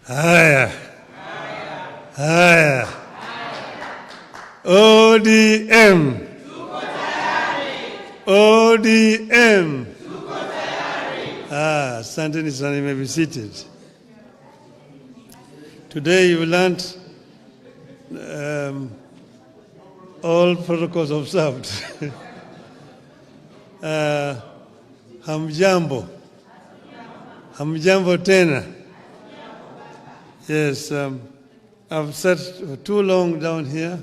Haya. Haya. ODM. ODM. Asanteni sana, you may be seated. Today you learned all protocols observed. Hamjambo. Hamjambo tena. Yes, I've sat for too long down here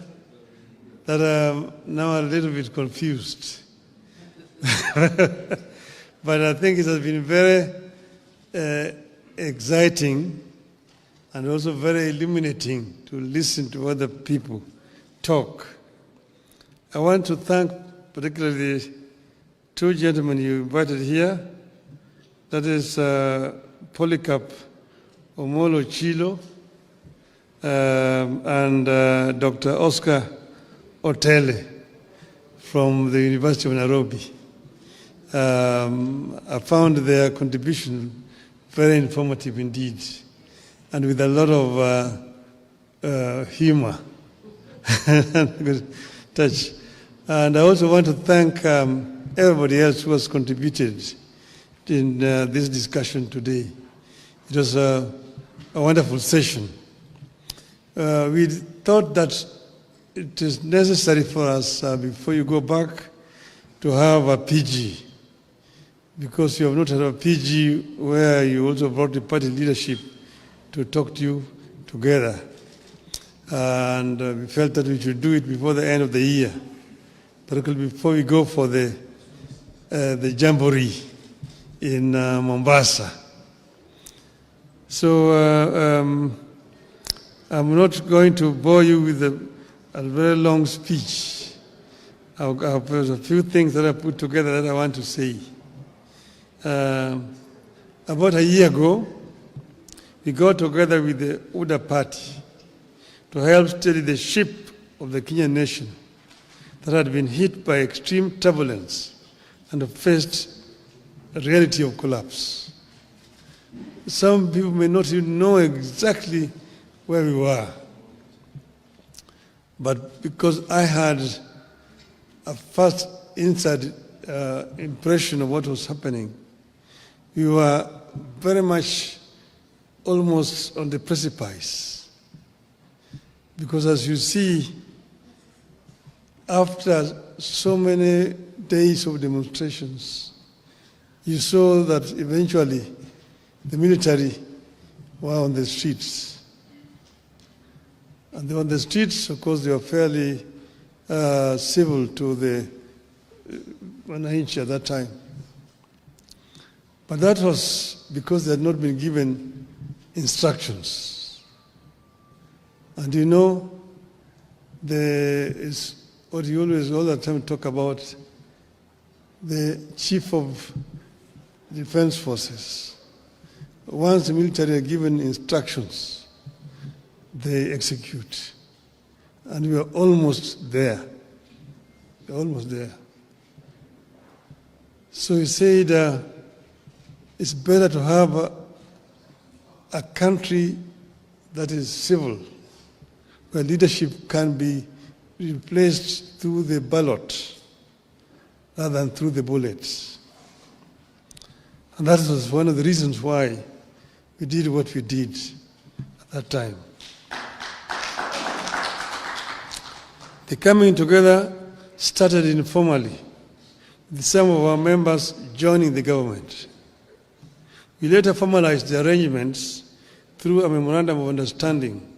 that I'm now a little bit confused. But I think it has been very exciting and also very illuminating to listen to other people talk. I want to thank particularly the two gentlemen you invited here. That is Polycarp Omolo Chilo and Dr. Oscar Otele from the University of Nairobi. I found their contribution very informative indeed, and with a lot of humor and good touch. And I also want to thank everybody else who has contributed in this discussion today. It was a wonderful session. We thought that it is necessary for us, before you go back, to have a PG, because you have not had a PG where you also brought the party leadership to talk to you together. And we felt that we should do it before the end of the year, particularly before we go for the Jamboree in Mombasa. So I'm not going to bore you with a very long speech. There's a few things that I put together that I want to say. About a year ago, we got together with the UDA party to help steady the ship of the Kenyan nation that had been hit by extreme turbulence and faced a reality of collapse. Some people may not even know exactly where we were, but because I had a first inside impression of what was happening, we were very much almost on the precipice. Because as you see, after so many days of demonstrations, you saw that eventually the military were on the streets. And they were on the streets, of course, they were fairly civil to the Wananchi at that time. But that was because they had not been given instructions. And you know, there is what you always all the time talk about, the chief of defense forces. Once the military are given instructions, they execute. And we are almost there. We're almost there. So he said, it's better to have a country that is civil, where leadership can be replaced through the ballot rather than through the bullets. And that was one of the reasons why we did what we did at that time. The coming together started informally, with some of our members joining the government. We later formalized the arrangements through a memorandum of understanding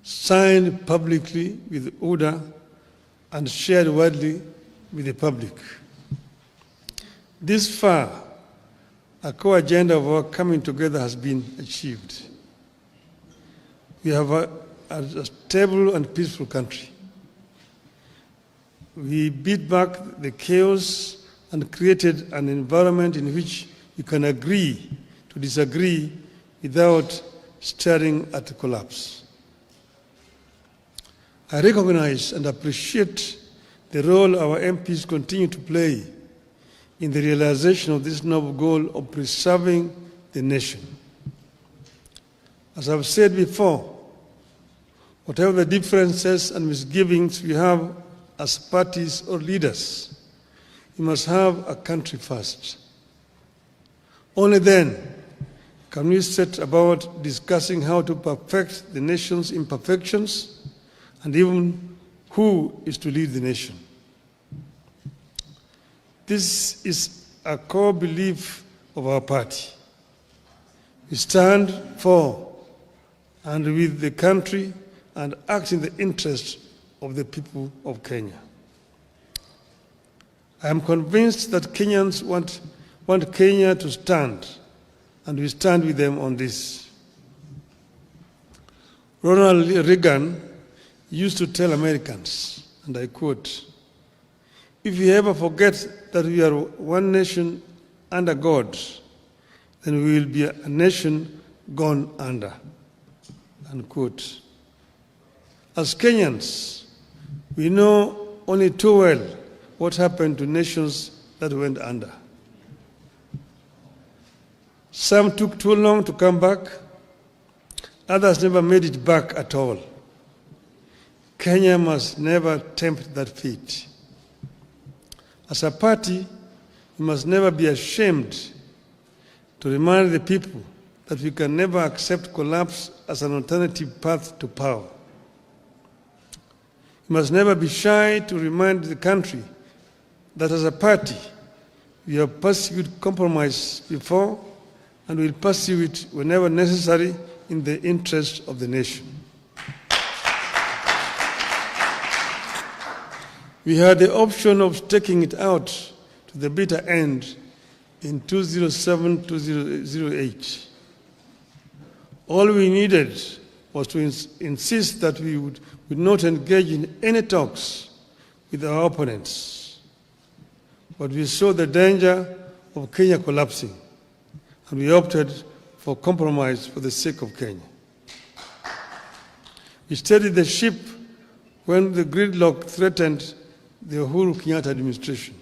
signed publicly with UDA and shared widely with the public. This far, a core agenda of our coming together has been achieved. We have a stable and peaceful country. We beat back the chaos and created an environment in which you can agree to disagree without staring at a collapse. I recognize and appreciate the role our MPs continue to play in the realization of this noble goal of preserving the nation. As I've said before, whatever the differences and misgivings we have as parties or leaders, we must have a country first. Only then can we set about discussing how to perfect the nation's imperfections and even who is to lead the nation. This is a core belief of our party. We stand for and with the country and act in the interest of the people of Kenya. I am convinced that Kenyans want Kenya to stand, and we stand with them on this. Ronald Reagan used to tell Americans, and I quote, "If we ever forget that we are one nation under God, then we will be a nation gone under," unquote. As Kenyans, we know only too well what happened to nations that went under. Some took too long to come back. Others never made it back at all. Kenya must never tempt that fate. As a party, we must never be ashamed to remind the people that we can never accept collapse as an alternative path to power. We must never be shy to remind the country that as a party, we have pursued compromise before and will pursue it whenever necessary in the interest of the nation. We had the option of taking it out to the bitter end in 2007-2008. All we needed was to insist that we would not engage in any talks with our opponents. But we saw the danger of Kenya collapsing, and we opted for compromise for the sake of Kenya. We steadied the ship when the gridlock threatened the Uhuru Kenyatta administration.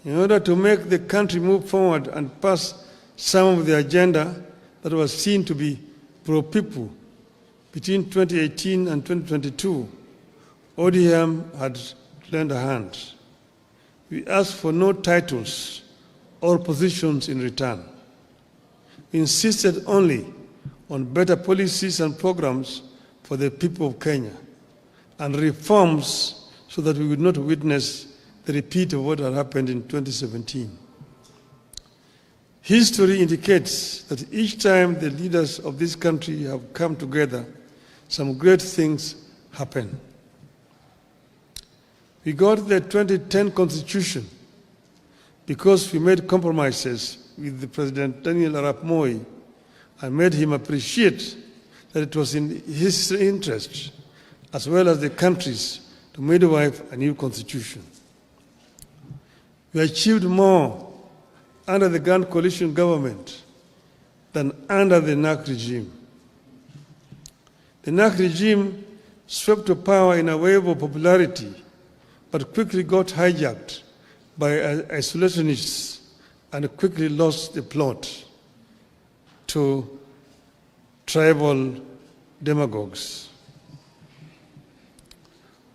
In order to make the country move forward and pass some of the agenda that was seen to be pro-people between 2018 and 2022, ODM had lent a hand. We asked for no titles or positions in return. We insisted only on better policies and programs for the people of Kenya and reforms so that we would not witness the repeat of what had happened in 2017. History indicates that each time the leaders of this country have come together, some great things happen. We got the 2010 Constitution because we made compromises with the President Daniel Arap Moi and made him appreciate that it was in his interest, as well as the country's, to midwife a new constitution. We achieved more under the Grand Coalition government than under the NAC regime. The NAC regime swept to power in a wave of popularity, but quickly got hijacked by isolationists and quickly lost the plot to tribal demagogues.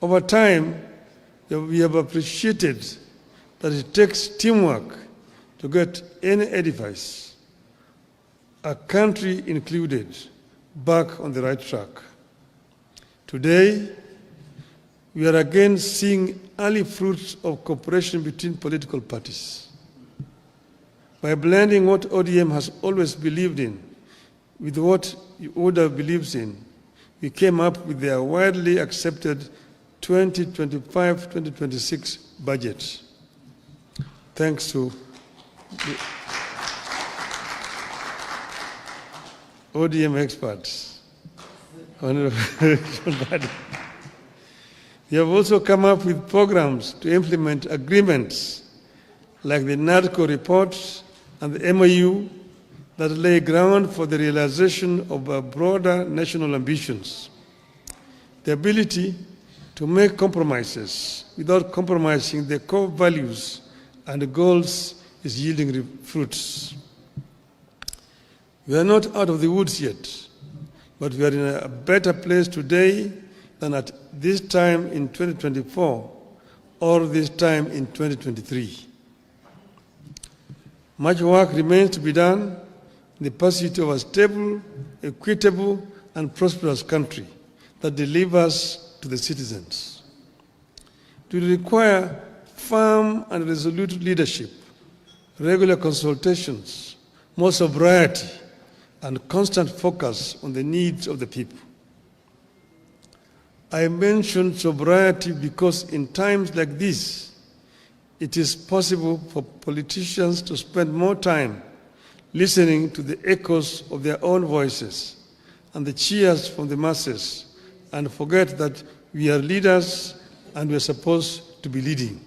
Over time, we have appreciated that it takes teamwork to get any edifice, a country included, back on the right track. Today, we are again seeing early fruits of cooperation between political parties. By blending what ODM has always believed in with what ODA believes in, we came up with their widely accepted 2025-2026 budget. Thanks to the ODM experts. We have also come up with programs to implement agreements like the NADCO report and the MOU that lay ground for the realization of our broader national ambitions. The ability to make compromises without compromising the core values and goals is yielding fruits. We are not out of the woods yet, but we are in a better place today than at this time in 2024 or this time in 2023. Much work remains to be done in the pursuit of a stable, equitable, and prosperous country that delivers to the citizens. It will require firm and resolute leadership, regular consultations, more sobriety, and constant focus on the needs of the people. I mentioned sobriety because in times like this, it is possible for politicians to spend more time listening to the echoes of their own voices and the cheers from the masses, and forget that we are leaders and we are supposed to be leading.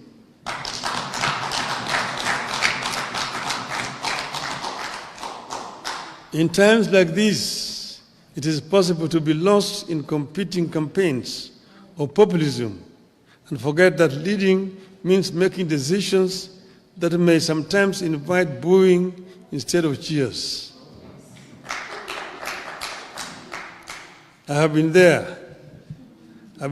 In times like this, it is possible to be lost in competing campaigns or populism and forget that leading means making decisions that may sometimes invite booing instead of cheers. I have been there.